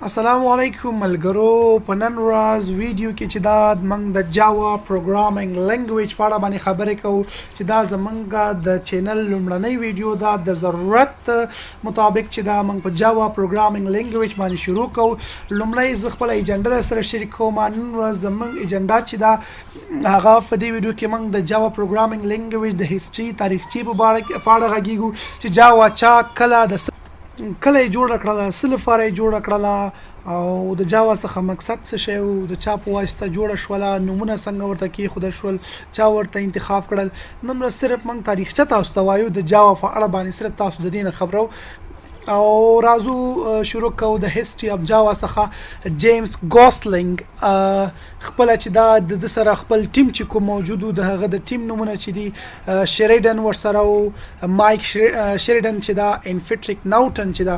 السلام علیکم ملګرو په نن ورځ ویډیو کې چې دا موږ د جاوا پروګرامینګ لینګویج په اړه باندې خبرې کوو چې دا زمونږ د چینل لومړنۍ ویډیو ده د ضرورت مطابق چې دا موږ په جاوا پروګرامینګ لینګویج باندې شروع کوو لومړی زه خپل ایجنډا سره شریک کوم نن ورځ زمونږ ایجنډا چې دا هغه په دې ویډیو کې موږ د جاوا پروګرامینګ لینګویج د هیستوري تاریخچې په اړه غږیږو چې جاوا چا کله یې جوړه کړله څه لپاره یې جوړه کړله او د جاوا څخه مقصد څه شی و د چا په واسطه جوړه شوله نومونه څنګه ورته کېښودل شول چا ورته انتخاب کړل نن ورځ صرف موږ تاریخچه تاسو ته وایو د جاوا په اړه باندې صرف تاسو د دې نه خبرو او راځو شروع کوو د هیستوري اف جاوا څخه جیمز ګوسلینګ خپل چې دا د سره خپل ټیم چې کوم موجود و د هغه د ټیم نومونه چې دي شریډن ورسره او مایک شریډن چې دا انفټریک ناوټن چې دا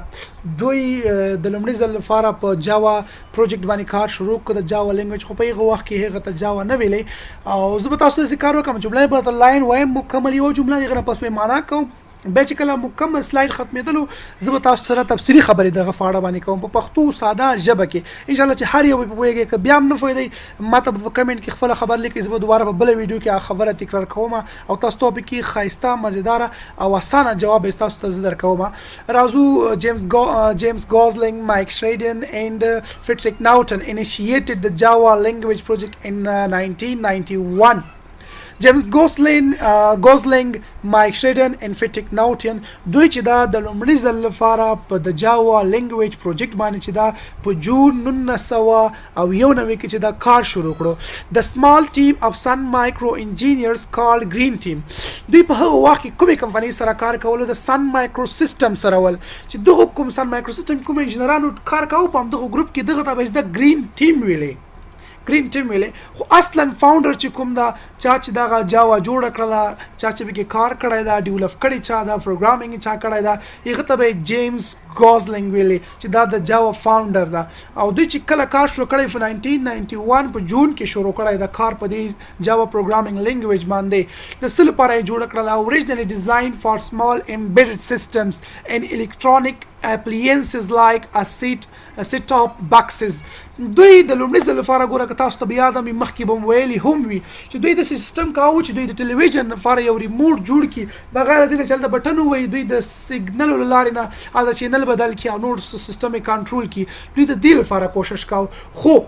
دوی د لومړي ځل لپاره په جاوا پروجیکټ باندې کار شروع کړ د جاوا لینګویج خو په هغه وخت کې هغه ته جاوا نه ویلې او زه به تاسو ته کار وکم جمله به لاین وایم مکمل یو جمله یې غره پس په معنا کوم به چې کله مکمل سلاید ختمېدلو زه به تاسو سره تفصیلي خبرې دغه په اړه باندې کوم په پښتو ساده ژبه کې ان شاء الله چې هر یو په پوهیږي که بیا هم نه پوهېدئ ماته په کمنټ کې خپله خبر لیکئ زه به دوباره په بله ویډیو کې خبره تکرار کوم او تاسو ته پکې ښایسته مزیداره او اسانه جواب تاسو ته زه درکوم راځو جیمز ګوسلینګ مایک شریډن and Frederick Naughton initiated the Java language project in 1991 جیمز ګوسلینګ مایک شریډن and Frederick Naughton دوی چې دا د لومړي ځل لپاره په د جاوا لینګویج پروجیکټ باندې چې دا په جون 1991 کې چې دا کار شروع کړو د سمال ټیم اف سن مایکرو انجینیرز کال گرین ټیم دوی په هغه وخت کې کومې کمپنۍ سره کار کولو د سن مایکرو سیستم سره ول چې دغه کوم سن مایکرو سیستم کوم انجینرانو کار کاوه په دغه ګروپ کې دغه ته د گرین ټیم ویلې گرین ټیم ویلې خو اصلا فاونډر چې کوم دا چا چې دا جاوا جوړه کړله چا چې پکې کار کړی دا ډیولپ کړی چا دا پروګرامینګ چا کړی دا هغه ته به جیمز ګوسلینګ ویلې چې دا د جاوا فاونډر ده او دوی چې کله کار شروع کړی په 1991 په جون کې شروع کړی دا کار په دې جاوا پروګرامینګ لینګویج باندې د څه لپاره یې جوړه کړله اوریجنلی ډیزاین فار سمال امبیډډ سیسټمز and electronic appliances like a set-top boxes دوی د لومړي ځل لپاره ګوره که تاسو ته به یاد وي مخکې به مو ویلي هم وي چې دوی داسې سیسټم کاوه چې دوی د ټلویزیون لپاره یو ریموټ جوړ کړي بغیر د دې نه چې هلته بټن ووهي دوی د سیګنلو له لارې نه هلته چینل بدل کړي او نور سیسټم یې کنټرول کړي دوی د دې لپاره کوشش کاوه خو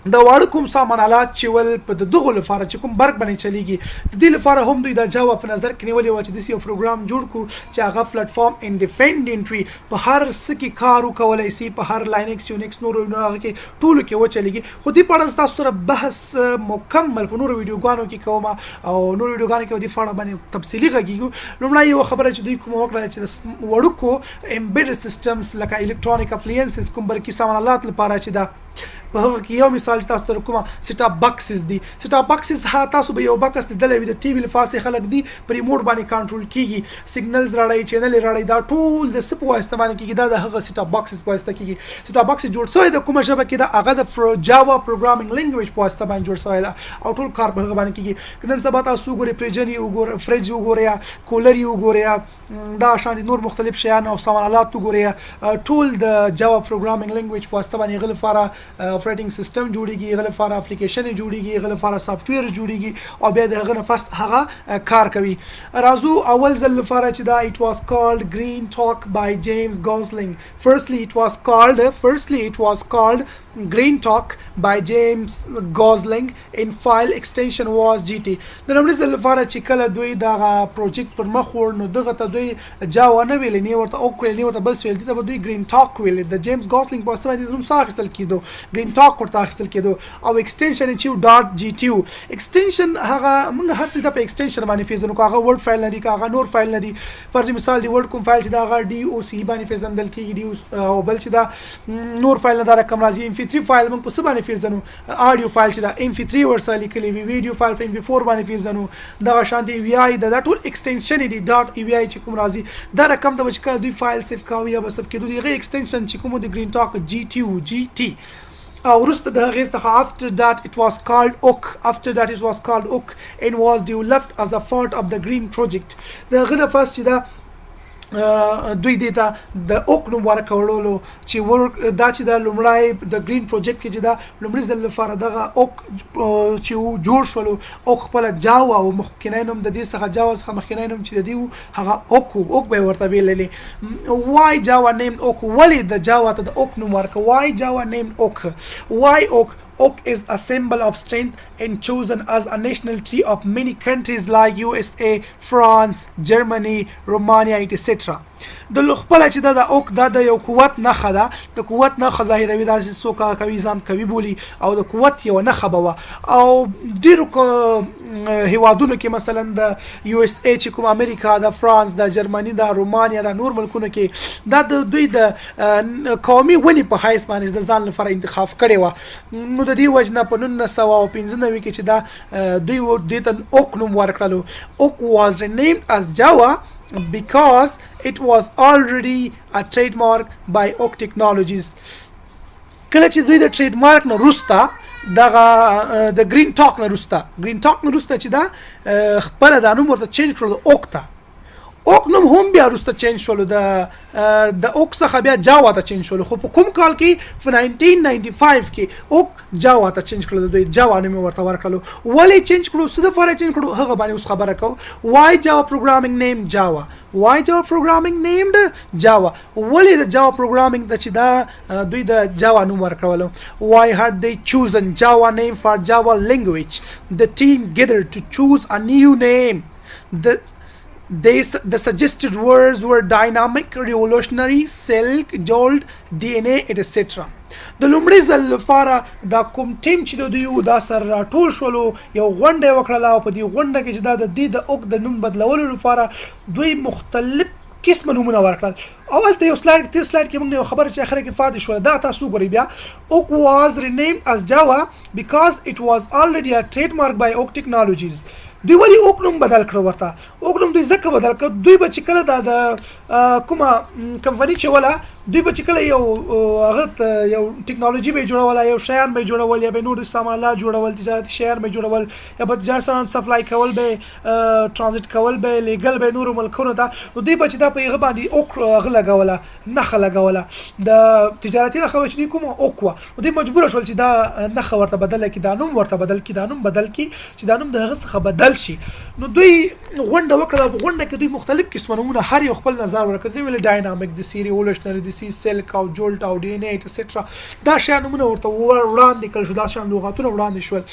د واړه کوم سامان آلات چې ول په دغه لپاره چې کوم برق باندې چلیږي د دې لپاره هم دوی د جاوا په نظر کې نیولې و چې داسې یو پروګرام جوړ کړو چې هغه پلیټفارم انډیپینډنټ وي په هر څه کې کار وکولی شي په هر لاینکس یونکس نورو هغه کې ټولو کې وچلیږي خو دې په اړه تاسو سره بحث مکمل په نورو ویډیوګانو کې کوم او نورو ویډیوګانو کې دې په اړه باندې تفصیلي غږیږو لومړی یو خبره چې دوی کوم وکړه چې د وړوکو امبیډډ سیسټمز لکه الکترونیک اپلاینسز کوم برقي سامان آلات لپاره چې دا په هغه کې یو مثال چې تاسو ته کومه سیټ اپ باکسز دي سیټ اپ باکسز تاسو به یو باکس لیدلی وي د ټي وي لفاسې خلک دي په ریموټ باندې کنټرول کیږي سیګنلز راړی چینل راړی دا ټول د څه په واسطه باندې کیږي دا د هغه سیټ اپ باکسز په واسطه کیږي سیټ اپ باکس جوړ شوی د کومه ژبه کې دا هغه د جاوا پروګرامینګ لینګویج په واسطه باندې جوړ شوی دا او ټول کار په هغه باندې کیږي نن سبا تاسو ګورئ فریج وګورئ کولر وګورئ دا شان نور مختلف شیان او سامان آلات وګورئ ټول د جاوا پروګرامینګ لینګویج په واسطه باندې غل لپاره اپریټینګ سیستم جوړیږي هغه لپاره اپلیکیشن جوړیږي هغه لپاره سافټویر جوړیږي او بیا د هغه نفس هغه کار کوي راځو اول ځل لپاره چې دا it was called green talk by James Gosling firstly it was called green talk by James Gosling in file extension was GT د لومړي ځل لپاره چې کله دوی دا پروجیکټ پر مخ ور نو دغه ته دوی جاوا نه ویلې نه ورته او کړل نه ورته بل ویل ته دوی green talk ویل د جیمز ګوسلینګ په واسطه باندې نوم ساخستل کیدو green talk ورته اخستل کېدو او ایکسټنشن چې .gt ایکسټنشن هغه موږ هر څه په ایکسټنشن باندې پیژنو هغه ورډ فایل نه دی هغه نور فایل نه دی فرض مثال دی ورډ کوم فایل چې دا هغه DOC باندې پیژندل کېږي او بل چې دا نور فایل نه دا رقم راځي MP3 فایل موږ په څه باندې پیژنو اډیو فایل چې دا MP3 ورسره لیکلی وي ویډیو فایل په MP4 باندې پیژنو دا شان دی VI دا ټول ایکسټنشن دی .evi چې کوم راځي دا رقم د بچکا دوی فایل سیف کاوه یا بس کېدو دی ایکسټنشن چې کوم د گرین ټاک GT او وروسته د هغې څخه after that it was called OOK and was developed as a part of the green project د هغه نه پس چې دا دوی دیتا د اوک نوم ورکولو چې ورک دا چې د لومړی د گرین پروجیکټ کې چې دا لومړی ځل لپاره دغه اوک چې جوړ شول او خپل جاوا او مخکینی نوم د دې څخه جاوا څخه مخکینی نوم چې د دې هغه اوک به ورته ویلې وای جاوا نیم اوک ولی د جاوا ته د اوک نوم ورک وای جاوا نیم اوک وای اوک Oak is a symbol of strength and chosen as a national tree of many countries like USA, France, Germany, Romania, etc. د خپل چې دا د اوک دا د یو قوت نښه ده د قوت نښه ظاهروي دا چې څوک کوي ځان کوي بولي او د قوت یو نښه به او ډیرو هیوادونو کې مثلا د یو اس ای چې کوم امریکا د فرانس د جرمني د رومانیا د نور ملکونو کې دا د دوی د قومي ونې په حیث باندې د ځان لپاره انتخاب کړي و نو د دې وجنه په 1995 کې چې دا دوی د ته اوک نوم ورکړلو اوک was renamed as Java because it was already a trademark by Oak Technologies. کله چې دوی د ټریډ مارک نه روسته دغه د گرین ټاک نه روسته چې دا خپل د نوم ورته چینج کړل اوک ته اوک نوم هم بیا روسته چینج شول د اوک څخه بیا جاوا ته چینج شول خو په کوم کال کې په 1995 کې اوک جاوا ته چینج کړل دوی جاوا نوم ورته ورکړل ولی چینج کړو څه د فاره چینج کړو هغه باندې اوس خبره کو why Java programming name Java why Java programming named Java ولی د Java programming د چې دا دوی د Java نوم ورکړل why had they chosen Java name for Java language the team gathered to choose a new name the suggested words were dynamic, revolutionary, silk, jolt, DNA, etc. د لومړي ځل لپاره دا کوم ټیم چې د دوی دا سر راټول شولو یو غونډه وکړه او په دې غونډه کې چې دا د دې د اوک د نوم بدلولو لپاره دوی مختلف قسم نومونه ورکړل اول ته یو سلاید کې موږ یو خبره چې اخر کې فاده شو دا تاسو ګورئ بیا اوک was renamed as Java because it was already a trademark by Oak Technologies دوی ولی اوک نوم بدل کړو ورته اوک نوم دوی ځکه بدل کړ دوی به چې کله د کومه کمپنی چې ولا دوی به چې کله یو هغه یو ټیکنالوژي به جوړول یو شیان به جوړول یا به نور سامانات جوړول تجارتي شیان به جوړول یا به تجارت سره سپلای کول به ترانزیت کول به لیګل به نور ملکونو ته دوی به چې دا په هغه باندې اوک هغه لګوله نخه لګوله د تجارتي نخه چې کوم اوک و دوی مجبور شول چې دا نخه ورته بدل کړي دا نوم ورته بدل کړي دا نوم بدل کړي چې دا نوم د هغه څخه بدل شي نو دوی غونډه وکړه غونډه کې دوی مختلف قسم نمونه هر یو خپل نظر ورکړي دوی ویل ډاینامیک د سی ریولوشنری د سی سلک او جولټ او ډي ان اي ایټسټرا دا شان نمونه ورته وړاندې کړل شو دا شان لغاتونه وړاندې شول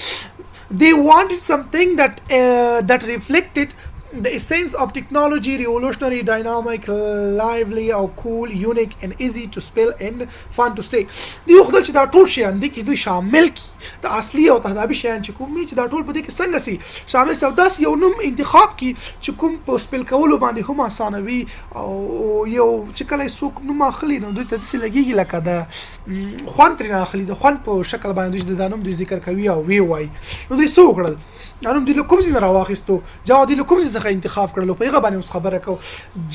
they wanted something that reflected the essence of technology revolutionary dynamic lively or cool unique and easy to spell and fun to say دی خدای چې دا ټول شي اندې کې دوی شامل کی د اصلي او تهذیبي شیان چې کوم چې دا ټول په دې کې څنګه سي شامل سي او داس یو نوم انتخاب کی چې کوم په سپل کولو باندې هم اسانوي او یو چې کله څوک نوم اخلي نو دوی ته څه لګيږي لکه د خوان تر اخلي د خوان په شکل باندې د نوم دوی ذکر کوي او وی وای نو دوی څو کړل نوم دوی کوم ځای راواخستو جاوا دوی کوم ځای څخه انتخاب کړل په هغه باندې اوس خبره کو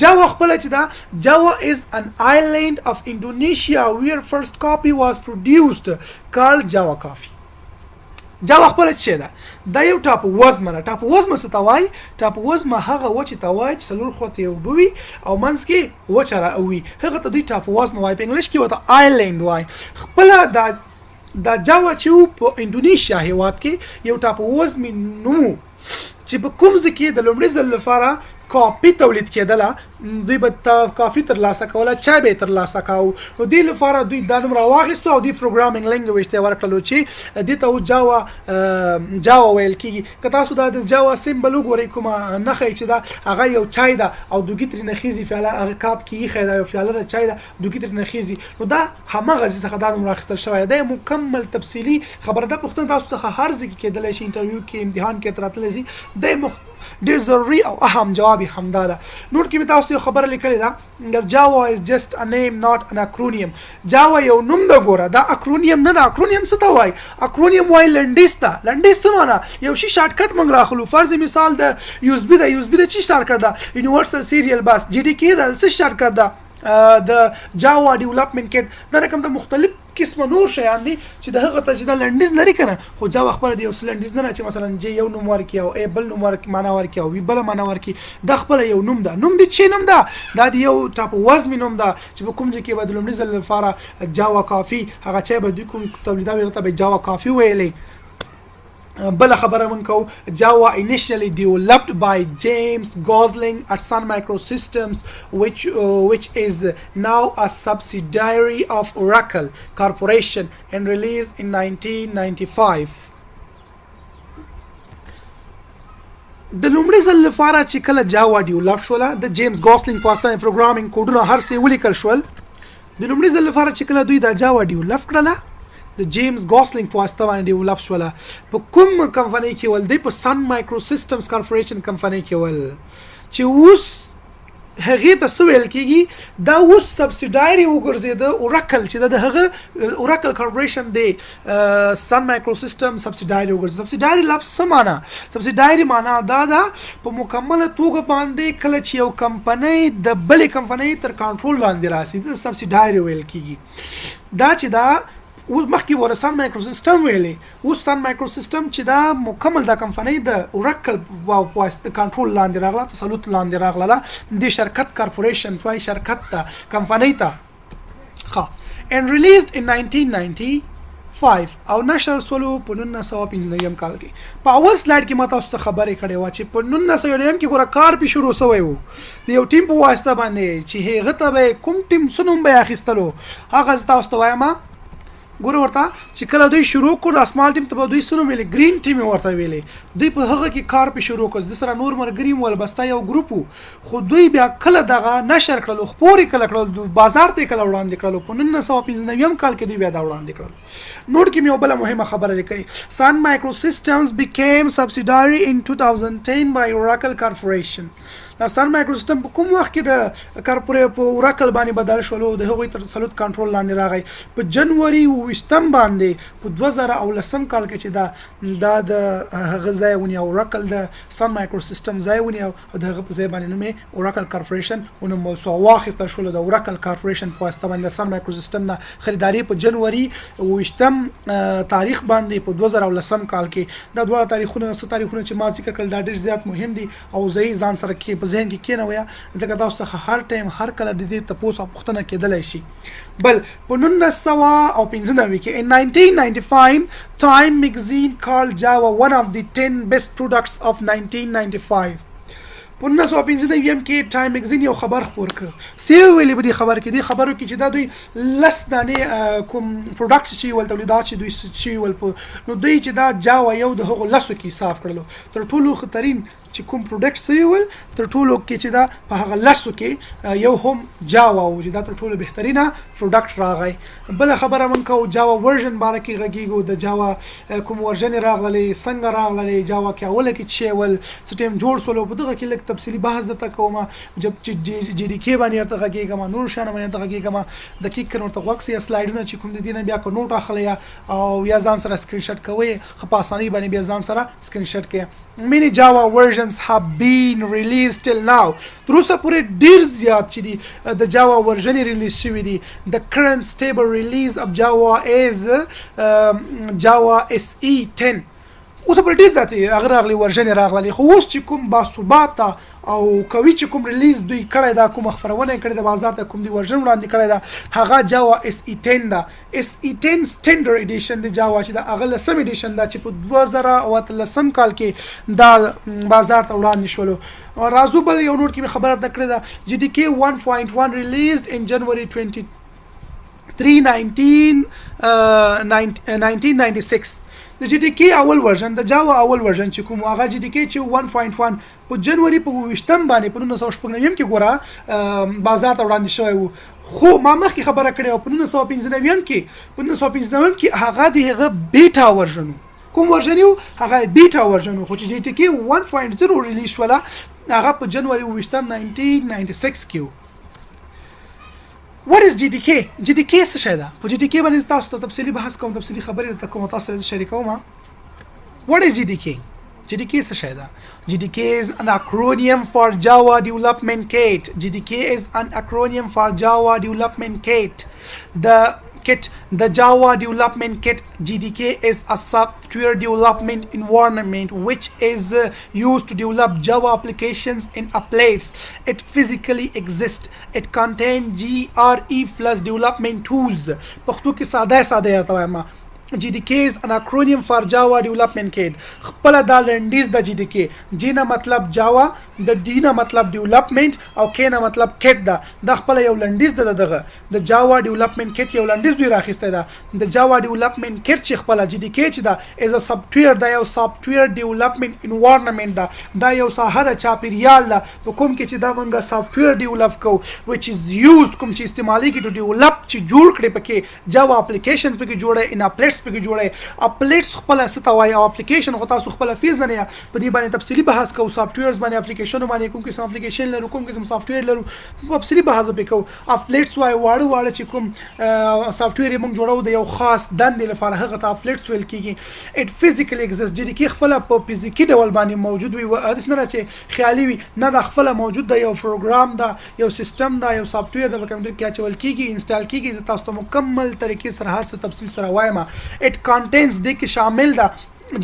جاوا خپل چې دا جاوا is an island of Indonesia where first coffee was produced called Java coffee جاوا خپل چې دا یو ټاپ وزمنه ټاپ وزمه ستوای ټاپ وزمه هغه و چې توای چې څلور خواته یو بوي او منځ کې و چر اوي هغه ته دوی ټاپ وزمه وای په انګلیش کې وته آیلند وای خپل دا جاوا چې په انډونیشیا هیواد کې یو ټاپ وزمه نو چې په کوم ځکه د لومړي ځل لپاره کافي تولید کېدله دوی به کافي تر لاسه کوله چای به تر لاسه کاو نو دوی لپاره دوی دا نوم راواخیستو او دوی پروګرامینګ لینګویج ته ورکړلو چې دې ته جاوا ویل کېږي که تاسو دا د جاوا سیمبل وګورئ کومه نښه چې دا هغه یو چای ده او دوګي ترې نخیزي فعلا هغه کاپ کې ایښی ده یو فعلا د چای ده دوګي ترې نخیزي نو دا همغه ځای څخه دا نوم راخیستل شوی دی مکمل تفصیلي خبره ده پوښتنه تاسو څخه هر ځای کې کېدلی شي انټرویو کې امتحان کې تراتلی شي دی ډېر ضروري او اهم جواب همدا ده نوټ کې تاسو یو خبره لیکلې ده جاوا is just a name not an acronym جاوا یو نوم ده ګوره دا اکرونیم نه ده اکرونیم څه ته وایي اکرونیم وایي لنډیس ته لنډیس څه معنی یو شي شارټ کټ موږ راخلو فرض مثال د یو اس بي ده یو اس بي ده چې شارټ کټ ده یونیورسل سیریل بس جی ډي کې ده څه شارټ کټ ده د جاوا ډیولپمنٹ کټ دا رقم د مختلف قسمه نور شیان دي چې د هغه ته چې د لنډیز لري کنه خو جاوا خپل دی اوس لنډیز نه چې مثلا جی یو نوم ورکی او ای بل نوم ورکی معنا ورکی او وی بل معنا ورکی د خپل یو نوم ده نوم دي چې نوم ده دا دی یو ټاپ وزمي نوم ده چې په کوم ځای کې به د لومړي ځل لپاره جاوا کافي هغه چې به د کوم تولیدوي ته به جاوا کافي ویلې بل خبره منکو Java initially developed by James Gosling at Sun Microsystems which is now a subsidiary of Oracle Corporation and released in 1995 د لومړي ځل لپاره چې کله جاوا ډیولپ شوله د جیمز ګوسلینګ په واسطه پروګرامینګ کوډونه هر څه ولیکل شول د لومړي ځل لپاره چې کله دوی د جاوا ډیولپ کړله د جیمز ګوسلینګ په واسطه باندې ډیولپ شوله په کوم کمپنۍ کې ول دی په سن مایکرو سیسټمز کارپوریشن کمپنۍ کې ول چې اوس هغه ته سویل کیږي دا اوس سبسیډایری وګرځیده اوراکل چې د هغه اوراکل کارپوریشن دی سن مایکرو سیسټم سبسیډایری وګرځي سبسیډایری لفظ سمانا سبسیډایری معنا دا په مکمله توګه باندې کله چې یو کمپنۍ د بلې کمپنۍ تر کنټرول لاندې راسي د سبسیډایری ویل کیږي دا چې دا اوس مخکې ور سن مایکرو سیسټم ویلې اوس سن مایکرو سیسټم چې دا مکمل د کمپنۍ د اوراکل په واسطه کنټرول لاندې راغله تسلط لاندې راغله د شرکت کارپوریشن توای شرکت ته کمپنۍ ته ها and released in 1995 او نشر سولو په 1995 کال کې په اول سلاید کې ماته اوس خبرې کړې و چې په 1999 کې ګوره کار په شروع شوی وو د یو ټیم په واسطه باندې چې هغه ته به کوم ټیم سنوم به اخیستلو هغه تاسو ته وایم ګوره ورته چې کله دوی شروع کړ د اسمال ټیم ته دوی سره ویلې گرین ټیم ورته ویلې دوی په هغه کې کار په شروع کړ د سره نور مرګریم ول بستا یو ګروپ خو دوی بیا کله دغه نشر کړل خپوري کله کړل بازار ته کله وړاندې کړل په 1995 کال کې دوی بیا دا وړاندې کړل نوٹ کې مې بل مهمه خبره لیکي Sun Microsystems became subsidiary in 2010 by Oracle Corporation دا سن مایکرو سیسټم په کوم وخت کې د کارپوریټ په اوراکل باندې بدل شول د هغوی تر تسلط کنټرول لاندې راغی په جنوري 20 باندې په 2010 کال کې چې دا د هغه ځای ونی اوراکل د سن مایکرو سیسټم ځای ونی او د هغه په ځای باندې نومې اوراکل کارپوریشن ونوم سو واخیستل شول د اوراکل کارپوریشن په واسطه باندې سن مایکرو سیسټم نه خریداري په جنوري 20 تاریخ باندې په 2010 کال کې دا دوه تاریخونه چې ما ذکر کړل دا ډېر زیات مهم دي او زه ځان سره کې په ذهن کې کېنه ویا ځکه تاسو ته هر ټایم هر کله د دې تاسو او پوښتنه کېدلای شي بل په 1995 کې in 1995 Time magazine called Java one of the 10 best products of 1995 په 1995 کې ټایم میگزین یو خبر خپور کړ سی ویلې به دې خبر کې دې خبرو کې چې دا دوی لس دانې کوم پروډکټس شي ول تولیدات شي دوی شي ول نو دوی چې دا جاوا یو د هغو لسو کې صاف کړلو تر ټولو خطرین چې کوم پروډکټ سوی ول تر ټولو کې چې دا په هغه لسو کې یو هم جاوا او چې دا تر ټولو بهترینه پروډکټ راغی بل خبره من کو جاوا ورژن باره کې غږیږو د جاوا کوم ورژن راغلی څنګه راغلی جاوا کې اوله کې چې ول سټیم جوړ سولو په دغه کې لږ تفصیلی بحث درته کوم جب چې جی ډی کې باندې ته غږیږم نور شان باندې ته غږیږم دقیق کنه ته وقسي سلایډونه چې کوم د دینه بیا کو نوٹ اخلي او یا ځان سره سکرین شاټ کوي خو په اسانۍ باندې بیا ځان سره سکرین شاټ کوي many Java versions have been released till now تر اوسه پورې ډیر زیات چې دي د جاوا ورژن ریلیز شوی دي the current stable release of Java is Java SE 10 اوس په ډیر ذاتي هغه راغلی ورژن راغلی خو اوس چې کوم باثبات او کوي چې کوم ریلیز دوی کړی دا کوم خبرونه کړی د بازار ته کوم دی ورژن وړاندې کړی دا هغه جاوا SE 10 دا SE 10 سټانډرډ ایډیشن د جاوا چې دا هغه لسم ایډیشن دا چې په 2013 کال کې دا بازار ته وړاندې شولو راځو بل یو نور کې خبره ده کړی دا GDK 1.1 released in January 1996 د جی ډی کې اول ورژن د جاوا اول ورژن چې کوم هغه جی ډی کې چې 1.1 په جنوري په 20 باندې په 1995 کې ګوره بازار ته وړاندې شوی وو خو ما مخکې خبره کړې او په 1995 کې هغه د هغه بیټا ورژن کوم ورژن یو هغه بیټا ورژن خو چې جی ډی کې 1.0 ریلیز ولا هغه په جنوري 1996 کې What is GDK? GDK څه شی ده؟ په GDK باندې تاسو ته تفصیلی بحث کوم تفصیلی خبرې ته کوم تاسو سره شریکوم. What is GDK? GDK څه شی ده؟ GDK is an acronym for Java Development Kit. GDK is an acronym for Java Development Kit. The kit. The Java development kit JDK is a software development environment which is used to develop Java applications in applets. It physically exists. It contains GRE plus development tools. پښتو کې ساده وایم GDK is an acronym for Java Development Kit. خپل دا لنډیز د GDK G نه مطلب Java د D نه مطلب development او K نه مطلب kit ده د خپل یو لنډیز دغه د Java Development Kit یو لنډیز دوی راخسته ده د Java Development Kit چې خپل GDK چې ده is a software دا یو software development environment ده دا یو ساحه د چاپیریال ده په کوم کې چې دا موږ software develop کو which is used کوم چې استعمالي کې to develop چې جوړ کړي پکې Java application پکې جوړه in applets پکې جوړه اپلیټس خپل ستوای او اپلیکیشن خو تاسو خپل فیز نه په دې باندې تفصیلی بحث کوو سافټویرز باندې اپلیکیشن باندې کوم قسم اپلیکیشن لرو کوم قسم سافټویر لرو تفصیلی بحث وکړو اپلیټس وای واړه چې کوم سافټویر موږ جوړو د یو خاص دندې لپاره هغه ته اپلیټس ویل کیږي اټ فزیکلی ایگزیست چې کې خپل په فزیکی ډول باندې موجود وي هیڅ نه چې خیالي وي نه د خپل موجود د یو پروګرام دا یو سیستم دا یو سافټویر د کمپیوټر کې اچول کیږي انسټال کیږي تاسو ته مکمل طریقې سره هر څه تفصیل سره وایم it contains دې کې شامل ده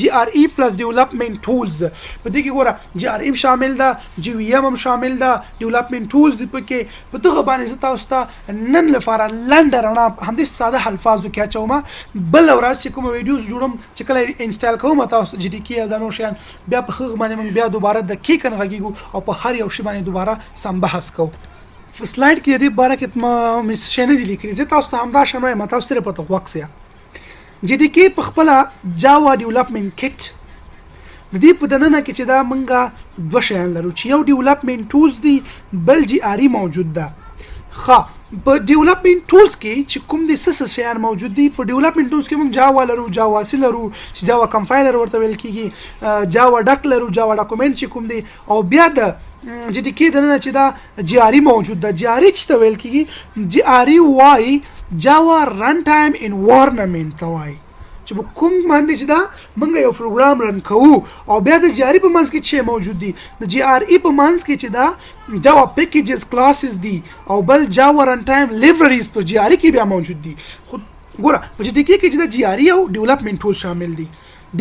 GRE plus development tools په دې کې ګوره GRE شامل ده GVM هم شامل ده development tools دې پکې په دغه باندې تاسو ته نن لپاره لنډ رڼا همدې ساده الفاظو کې اچوم بل ورځ چې کوم ویډیوز جوړم چې کله انسټال کوم تاسو GDK دا نو شیان بیا په خغ باندې موږ بیا دوباره د کیکن غږیږو او په هر یو شی باندې دوباره سم بحث کوو په سلاید کې دې باره کې ما مس شنه دي لیکلي زه تاسو ته همدا شمه ما تاسو سره پته وکسیا JDK په خپل Java Development Kit د دې په دننه کې چې دا منګه دوه شیان لرو چې یو development tools دي بل GRE موجود ده په development tools کې چې کوم دي څه شیان موجود دي په development tools کې موږ Java لرو Java C لرو چې Java compiler ورته ویل کیږي Java doc لرو Java document چې کوم دي او بیا د JDK دننه چې دا GRE موجود ده GRE چې ته ویل کیږي GRE وای Java runtime environment ته وای چې کوم باندې چې دا موږ یو پروګرام رن کوو او بیا د GRE په منځ کې څه موجود دي د GRE په منځ کې چې دا Java packages classes دي او بل Java runtime libraries په GRE کې بیا موجود دي خو ګوره په JDK کې چې دا GRE او development tools شامل دي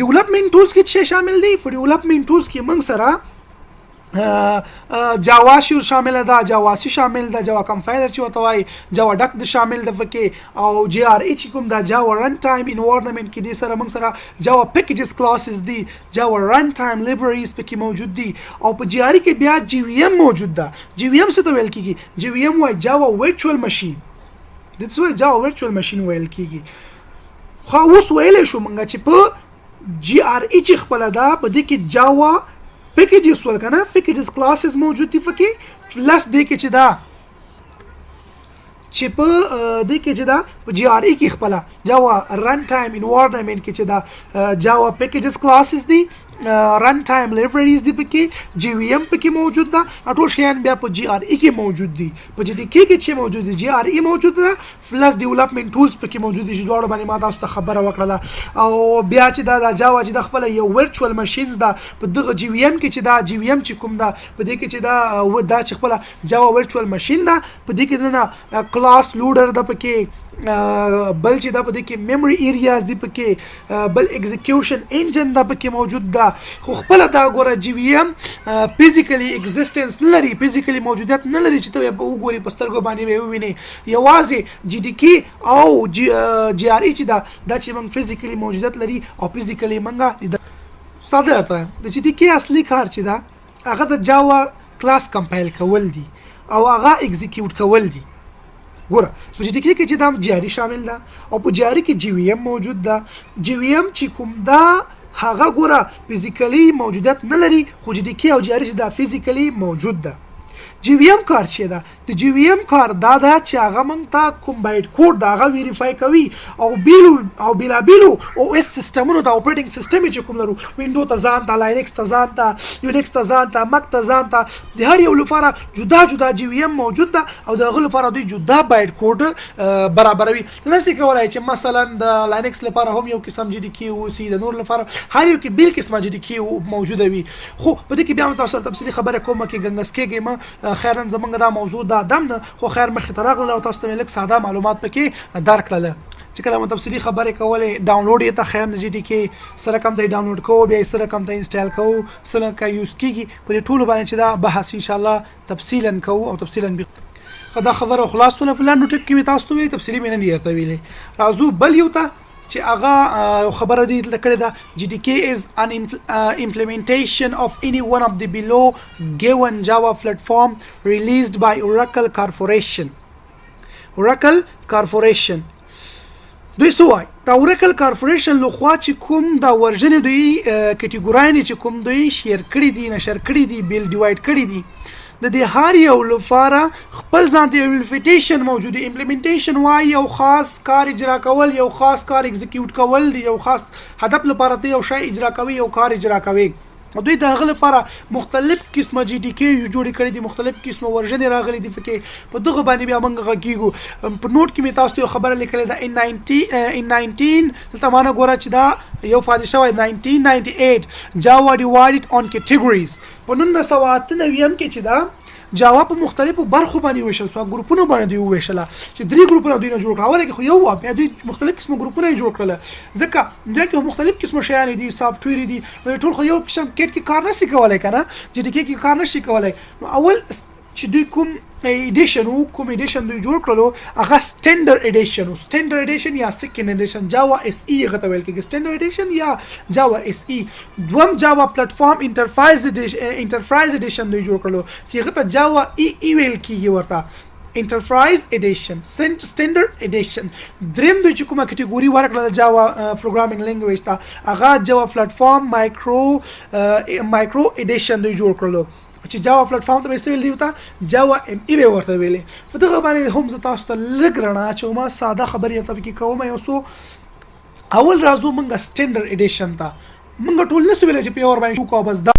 development tools کې څه شامل دي په development tools کې موږ سره جاوا شامل ده جاوا سی شامل ده جاوا کمپایلر چې وته وای جاوا ډک د شامل ده پکې او GRE چې کوم دا جاوا رن ټایم انوایرنمنت کې دي سره موږ سره جاوا پیکیجز کلاسز دي جاوا رن ټایم لایبرریز پکې موجود دي او په GRE کې بیا GVM موجود ده GVM څه ته ویل کیږي GVM وای جاوا ورچوال ماشين د څه وای جاوا ورچوال ماشين ویل کیږي خو اوس ویلې شو موږ چې په GRE چې خپل ده په دې کې جاوا packages ورکنه packages classes موجود دي پکې پلس دې کې چې دا چې په دې کې چې دا په GRE کې خپل Java runtime environment کې چې دا Java packages classes دي runtime libraries دي پکې GVM پکې موجود ده ټول شیان بیا په GRE کې موجود دي په JDK کې چې موجود دي GRE موجود ده پلس development tools پکې موجود دي چې دواړو باندې ما تاسو ته خبره وکړه او بیا چې دا Java چې د خپل یو virtual machines ده په دغه GVM کې چې دا GVM چې کوم ده په دې کې چې دا چې خپل Java virtual machine ده په دې کې دا class loader ده پکې بل چې دا په دې کې memory areas دی پکې بل execution engine دا پکې موجود ده خو خپل دا ګوره GVM physically existence نه لري physically موجودیت نه لري چې ته په وګوري په سترګو باندې وویني یوازې JDK او GRE چې دا چې موږ physically موجودیت لري او physically موږ ساده ده د JDK اصلي کار چې دا هغه د Java class compile کول دي او هغه execute کول دي ګوره په JDK کې چې دا GRE شامل ده او په GRE کې GVM موجود ده GVM چې کوم دا هغه ګوره فزیکلی موجودیت نه لري خو JDK او GRE چې دا فزیکلی موجود ده GVM کار چې دا د GVM کار دا چې هغه مونږ ته کوم بایټ کوډ دا هغه ویریفای کوي او بیلا او اس سیستمونو ته اپریټینګ سیستم چې کوم لرو وینډو ته ځان ته لاینکس ته ځان ته یونیکس ته ځان ته مک ته ځان ته د هر یو لپاره جدا GVM موجود ده او د هغه لپاره دوی جدا بایټ کوډ برابروي تاسو کولای چې مثلا د لاینکس لپاره هم یو قسم JDK او سي د نور لپاره هر یو کې بیل قسمه JDK موجوده وي خو په دې کې بیا تاسو تفصیلی خبره کوم کې ګنګس کېږي ما خیرن زمونږ دا موضوع دا دم نه خو خیر مخې ته راغله او تاسو ته لږ ساده معلومات پکې درکړل چې کله مو تفصیلی خبرې کولې ډاونلوډ یې ته خیم د جی ډي کې سره کم ته ډاونلوډ کوو بیا یې سره کم ته انسټال کوو سره کا یوز کیږي په ټولو باندې چې دا بحث ان شاء الله تفصیلا کوو او تفصیلا خدا خبر او خلاصونه په لاندې ټک کې تاسو ته تفصیلی مینه نه یرته ویلې راځو بل یو ته چې هغه خبره دی لکړه دا GDK is an implementation of any one of the below given Java platform released by Oracle Corporation. Oracle Corporation دوی سوای دا Oracle Corporation لو خوا چې کوم دا ورژن دوی کټګوراین چې کوم دوی شیر کړی دي نشر کړی دي بیل ډیوایډ کړی دي د دې هر یو لپاره خپل ځان ته امپلیمنټیشن موجوده امپلیمنټیشن وای یو خاص کار اجرا کول یو خاص کار ایگزیکیوټ کول دی یو خاص هدف لپاره ته یو شی اجرا کوي یو کار اجرا کوي دوی د هغه لپاره مختلف قسمه GDK جوړ کړي دي مختلف قسمه ورژن راغلي دي فکه په دغه باندې بیا موږ غږیږو په نوٹ کې می تاسو ته خبره لیکلې ده in 19 تمانه ګوره چې دا یو فاده شوی 1998 Java divided on categories په 1998 کې چې دا جاوا په مختلفو برخو باندې ویشل سو ګروپونو باندې ویشل چې درې ګروپونه دوی نه جوړ کړل کې خو یو بیا دوی مختلف قسم ګروپونه جوړ کړل ځکه دوی کې مختلف قسم شیان دي سافټویر دي ټول خو یو قسم کې کار نه سي کولای کنه چې د کې کار نه شي کولای اول چې دوی کوم ایډیشن دوی جوړ کړلو هغه سټینډرډ ایډیشن یا سیکنډ ایډیشن جاوا اس ای غته ویل کېږي سټینډرډ ایډیشن یا جاوا اس ای دوم جاوا پلیټفارم انټرپرایز ایډیشن دوی جوړ کړلو چې غته جاوا ای ویل کېږي ورته انټرپرایز ایډیشن سټینډرډ ایډیشن دریم دوی چې کومه کټګوري ورکړه جاوا پروګرامینګ لینګویج ته هغه جاوا پلیټفارم مایکرو ایډیشن دوی جوړ کړلو چې جاوا پلیټفارم ته ویل دی ته جاوا ام ای به ورته ویلې په دغه باندې هم زه تاسو ته لږ رڼا چې ما ساده خبرې ته کې کوم یو سو اول راځو موږ سټینډرډ ایډیشن ته موږ ټول نسو ویل چې په اور باندې شو کو بس دا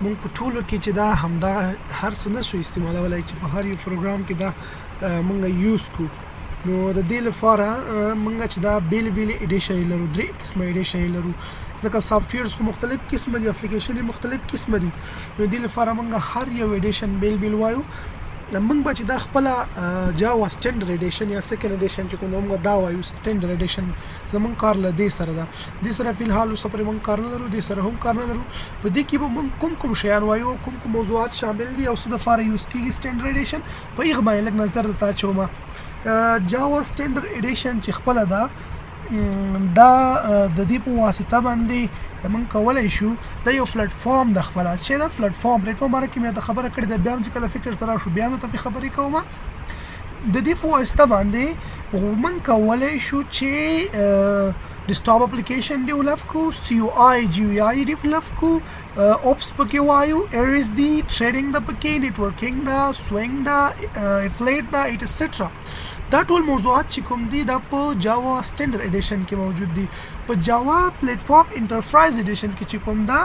موږ په ټولو کې چې دا همدا هر څه نسو استعمالولای چې په هر یو پروګرام کې دا موږ یوز کو نو د دې لپاره موږ چې دا بیل ایډیشن لرو درې قسمه ایډیشن لرو ځکه سافټویرز خو مختلف قسم دي اپلیکیشن مختلف قسم دي نو دې لپاره موږ هر یو ایډیشن بیل وایو موږ به چې دا خپل جاوا سټینډرډ ایډیشن یا سیکنډ ایډیشن چې کوم موږ دا وایو سټینډرډ ایډیشن زمونږ کار له دې سره ده دې سره فی الحال اوس پرې موږ کار نه لرو دې سره هم کار نه لرو په دې کې به موږ کوم شیان وایو کوم موضوعات شامل دي او څه د لپاره یوز کیږي سټینډرډ ایډیشن په هغه باندې لږ نظر ته اچوم جاوا سټینډرډ ایډیشن چې خپل ده دا د دې په واسطه باندې موږ کولای شو د یو پلیټفارم د خپل چې دا پلیټفارم باندې کې مې د خبره کړې ده بیا چې کله فیچر سره شو بیا نو ته خبرې کوم د دې په واسطه باندې موږ کولای شو چې ډیسکټاپ اپلیکیشن ډیولپ کو GUI ډیولپ کو اوپس پکې وایو ایرز دی ټریډینګ د پکې نیټورکینګ دا سوینګ دا افلیټ دا ایټسټرا دا ټول موضوعات چې کوم دي دا په جاوا سټینډرډ ایډیشن کې موجود دي په جاوا پلیټفارم انټرپرایز ایډیشن کې چې کوم دا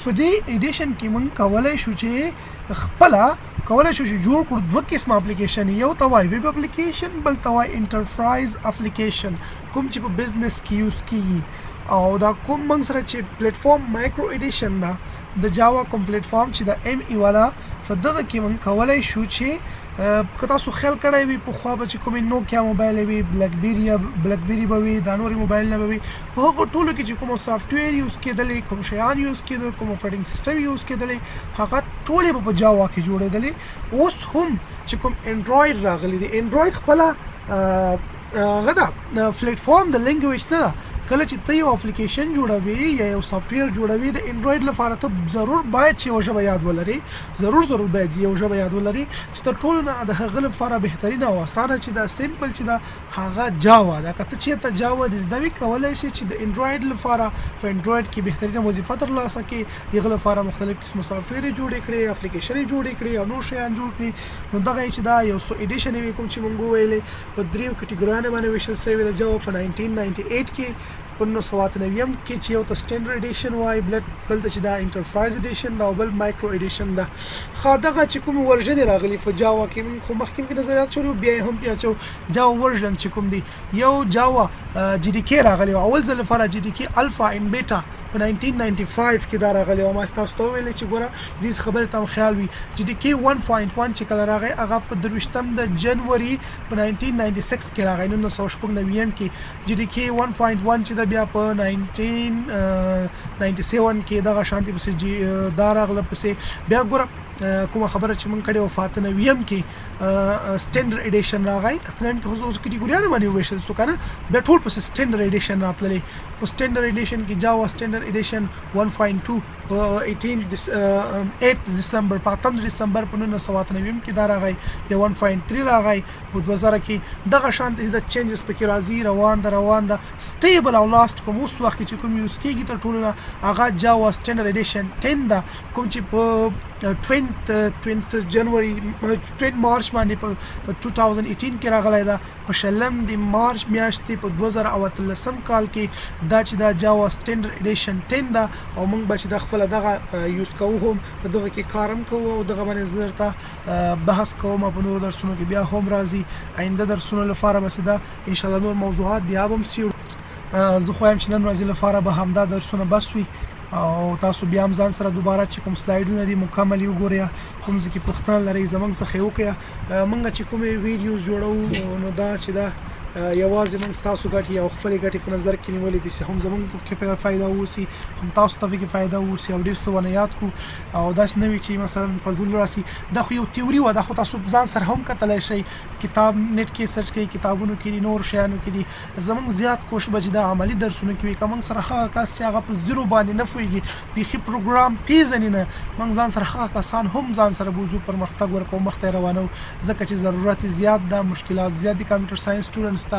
په دې ایډیشن کې موږ کولای شو چې خپل کولای شو چې جوړ کړو دوه قسم اپلیکیشن یو توای ویب اپلیکیشن بل توای انټرپرایز اپلیکیشن کوم چې په بزنس کې یوز کیږي او دا کوم موږ سره چې پلیټفارم مایکرو ایډیشن دا د جاوا کوم پلیټفارم چې د ام ای والا فدغه کې موږ کولای شو چې که تاسو خیال کړی وي په خوا به چې کومې نوکیا موبایل وي بلیکبیري به وي دا نورې موبایل نه به وي په هغو ټولو کې چې کوم سافټویر یوز کېدلی کوم شیان یوز کېدل کوم اپریټنګ سیسټم یوز کېدلی هغه ټولې به په جاوا کې جوړېدلې اوس هم چې کوم انډراید راغلی دی انډراید خپله هغه ده پلیټفارم د لینګویج نه ده کله چې ته یو اپلیکیشن جوړوي یا یو سافټویر جوړوي د انډراید لپاره ته ضرور باید چې یو ژبه یاد ولري ضرور باید یو ژبه یاد ولري چې تر ټولو نه د هغه لپاره بهترینه او اسانه چې دا سیمپل چې دا هغه جاوا دا کته چې ته جاوا د زده کولای شي چې د انډراید لپاره په انډراید کې بهترینه وظیفه ترلاسه کړي دغه لپاره مختلف قسم سافټویر جوړ کړي اپلیکیشن جوړ کړي او نور شیان جوړ کړي نو دغه چې دا یو سو ایډیشن وی کوم چې مونږ ویلې په دریو کټګوریانو باندې ویشل شوی د جاوا په 1998 کې په 1999 کې چې یو ته سټینډرډ ایډیشن وای بل ته چې دا انټرپرایز ایډیشن دا بل مایکرو ایډیشن دا خا دغه چې کوم ورژن راغلی په جاوا کې خو مخکې کې نظریات شروع بیا هم بیا چې جاوا ورژن چې کوم دی یو جاوا GDK راغلی اول ځل لپاره GDK الفا ان بیٹا په 1995 کې دا راغلی او ما تاسو ته ویل چې ګوره دې خبره ته خیال وي جی ډي کې 1.1 چې کله راغی هغه په 23 د جنوري په 1996 کې راغی 1999 کې جی ډي کې 1.1 چې دا بیا په 1997 کې دغه شانتي پسې دا راغله پسې بیا ګوره کومه خبره چې مونږ کړې او فاتنه ویم کې سټینډرډ ایډیشن راغی اکلیم کې اوس کټګوریانه باندې ویشل سو کنه به ټول په سټینډرډ ایډیشن راتللې په سټینډرډ ایډیشن کې جاوا سټینډرډ ایډیشن 1.2 8 دسمبر په 8 دسمبر په 1999 کې دا راغی د 1.3 راغی په 2000 کې دغه شانتي د چینجز پکې راځي روان ده سټیبل او لاست کوم اوس وخت چې کوم یوز کېږي تر ټولو هغه جاوا سټینډرډ ایډیشن 10 دا کوم چې په 20 جنوري 20 مارچ باندې په 2018 کې راغلی دا په شلم د مارچ میاشتې په 2013 کال کې دا چې دا جاوا سټینډرډ ایډیشن 10 دا او موږ به چې د خپل دغه یوز کوو هم په دغه کې کارم کوو او دغه باندې زرته بحث کوم په نور درسونو کې بیا هم راځي آینده درسونو لپاره بس دا ان شاء الله نور موضوعات بیا هم سیو زه خو هم چې نن ورځې لپاره به همدا درسونه بس وي او تاسو بیا هم ځان سره دوباره چې کوم سلایډونه دي مکمل یو ګورئ کوم ځکه پوښتنه لري زمونږ څخه وکړه مونږ چې کومې ویډیوز جوړو نو دا چې دا یوازې موږ تاسو ګټي او خپل ګټي په نظر کې نیولې دي چې هم زموږ کې فائدہ ووسی هم تاسو ته کې فائدہ ووسی او ډیر څه ونه یاد کو او داس نه وی چې مثلا په ځل راسي دا خو یو تیوري و دا خو تاسو ځان سره هم کتلای شئ کتاب نت کې سرچ کوي کتابونو کې نور شیانو کې دي زموږ زیات کوشش بچ دا عملی درسونه کوي کوم سره هغه کس چې هغه په زیرو باندې نه فويږي بيخي پروګرام پیژنینه موږ ځان سره هغه کسان هم ځان سره بوزو پرمختګ ورکو مخته روانو ځکه چې ضرورت زیات ده مشکلات زیات دي کمپیوټر ساينس سټوډنټس ته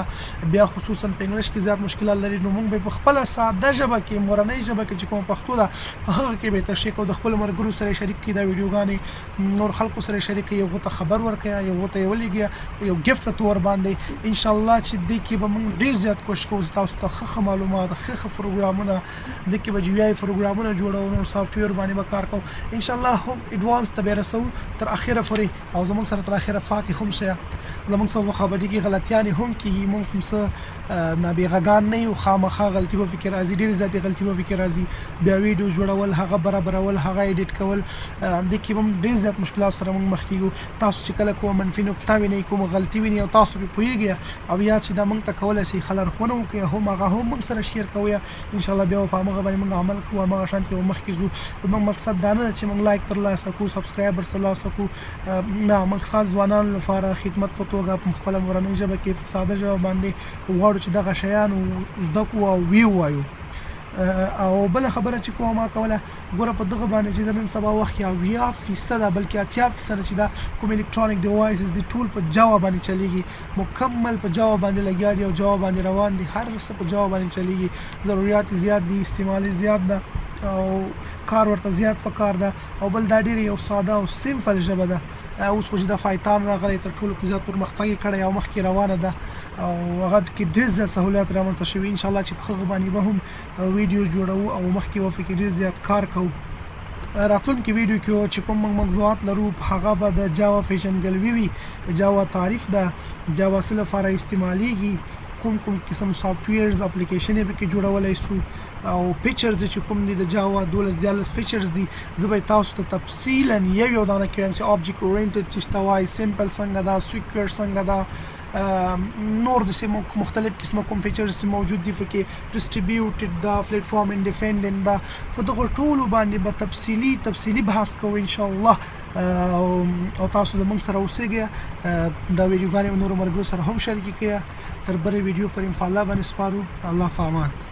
بیا خصوصا په انګلیش کې زیات مشکلات لري نو موږ په خپل ساده ژبه کې مورنۍ ژبه کې چې کوم پښتو ده هغه کې به تشریح او د خپل مرګرو سره شریک کړي دا ویډیوګانې نور خلکو سره شریک یو غوته خبر ورکړي یو غوته ولګي یو گیفت تور باندې ان شاء الله چې د کې به موږ ډیر زیات کوشش کوو تاسو ته ښه معلومات ښه پروګرامونه د کې به جوړای پروګرامونه جوړو نو سافټویر باندې به کار کوو ان شاء الله هم ایڈوانس ته به رسو تر اخره پورې او زموږ سره تر اخره فاتح هم شه زموږ سره خبرې کې غلطیاں هم کې موږ هم څه نابغه‌ګان نه یو خامخا غلطي به فکر راځي ډیر زیاتې غلطي به فکر راځي بیا ویډیو جوړول هغه برابرول هغه ایډیټ کول د کې هم ډیر زیات مشکلات سره موږ مخ کیږو تاسو چې کله کوم منفي نقطه وینئ کوم غلطي وینئ او تاسو په پوهیږئ او یا چې دا موږ ته کولای شي خلل خونه وکړي هم هغه هم موږ سره شیر کوی ان شاء الله بیا په هغه باندې موږ عمل کوو هغه شانتي مخ کیږو زموږ مقصد دا نه چې موږ لایک تر لاسه کو سبسکرایبرز تر لاسه کو نه مقصد ځوانان لپاره خدمت په توګه په خپل مورنۍ ژبه کې ساده ژبه باندې وړو چې دغه شیان زده کو او ویو او بل خبره چې کومه کوله ګوره په دغه باندې چې نن سبا وخت یا 80% بلکې 80% چې دا کوم الکترونیک ډیوایسز دی ټول په جاوا باندې چلیږي مکمل په جاوا باندې لګیا دي او جاوا باندې روان دي هر څه په جاوا باندې چلیږي ضرورت زیات دي استعمال زیات ده او کار ورته زیات فکر ده او بل دا ډیر یو ساده او سیمپل ژبه ده اوس خو چې د فایتان راغلی تر ټولو په زیات پرمختګ کړی او مخکې روانه ده او هغه کې ډېر زیات سهولیات رامنځته شوي ان شاء الله چې په هغه باندې به هم ویډیو جوړو او مخکې به پکې ډېر زیات کار کوو راتلونکي ویډیو کې چې کوم موضوعات لرو هغه به د جاوا پیژندګلوي وي جاوا تعریف ده جاوا سره لپاره استعمالیږي کوم قسم سافټویرز اپلیکیشن به کې جوړولای شو او فیچرز چې کوم دي د جاوا 12 فیچرز دي زبې تاسو ته تفصیلا یو دانه کوم چې اوبجیکټ اورینټډ چې توای سمپل څنګه دا سیکوئر څنګه دا نور د سیمو مختلف قسمه کوم فیچرز موجود دي پکې ډیسټریبیوټډ دا پلیټ فارم انډیپندنت دا په دغه ټولو باندې به تفصیلی بحث کوو ان شاء الله او تاسو زموږ سره اوسئ دا ویډیوګانې نور مرګرو سره هم شریک کړئ تر بل ویډیو پر ان شاء الله باندې سپارو الله فامان